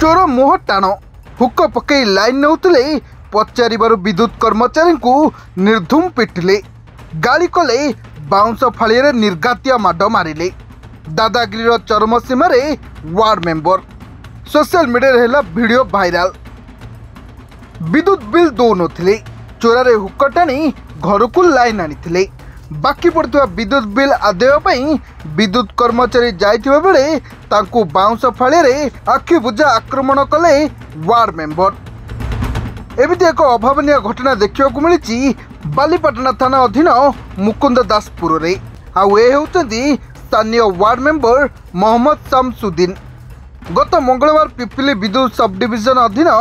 चोर मुह टाण hook पकई line नौले पचारू विद्युत कर्मचारी को निर्धूम पिटिले गाड़ी कले बाउंस फाड़ी निर्घातिया माड मारे दादागिरी चरम सीमार ward member social media video viral. विद्युत बिल दौ नथिले चोरारे हुक टाणी घर को लाइन आनी बाकी पड़ता विद्युत बिल आदाय विद्युत कर्मचारी जाइथिबा बेले तांकू बाउंस फाड़ी आखि बुझा आक्रमण कले वार्ड मेंबर। एमिति एक अभावनीय घटना देखा मिली बालीपाटना थाना अधीन मुकुंद दासपुर रे। आउ ए होउचंदी स्थानीय वार्ड मेंबर मोहम्मद शामसुद्दीन। गत मंगलवार पिपिली विद्युत सब डिविजन अधीन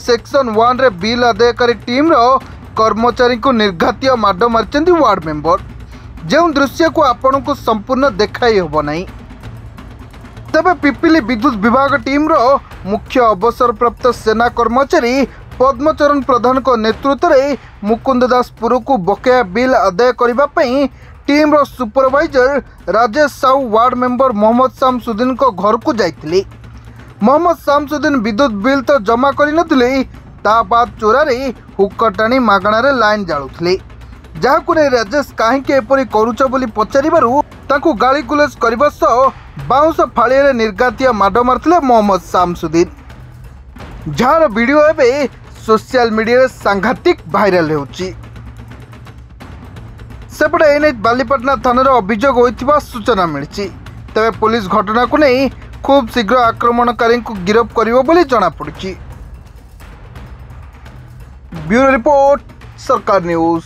सेक्शन 1 रे बिल आदायकारी टीम रो कर्मचारी को निर्घातिया माड मारिचंदी वार्ड मेंबर। जो दृश्य को आपण को संपूर्ण देखाई होब नहीं तबे पिपिली विद्युत विभाग टीम रो मुख्य अवसर प्राप्त सेना कर्मचारी पद्मचरण प्रधान को नेतृत्व में मुकुंद दासपुर को बकाया बिल आदाय करने टीम रो supervisor Rajesh Sahu ward member Mohammad Shamsuddin को घर को जाइथिले। मोहम्मद शामसुद्दीन विद्युत बिल तो जमा करनथिले ता बाद चोरारे हुक टाणी मागणार लाइन जाळुथिले जहाकु नै राजेश काहेकि एपरि करूछ बोली पचारिबारु तांकु गाली गुलज करबा सह बाउंस फाळिरे निर्घातिया माड मारथिले मोहम्मद शामसुद्दीन जार वीडियो एबे सोशल मीडिया सांघातिक भाइराल होउची। सेपटे एने बालीपाटना थानार अभियोग होइथिबा सूचना मिली तबे पुलिस घटना को नहीं खूब शीघ्र आक्रमणकारी को गिरफ्त करिवो बोली जणा पड़ुची। ब्यूरो रिपोर्ट सरकार न्यूज।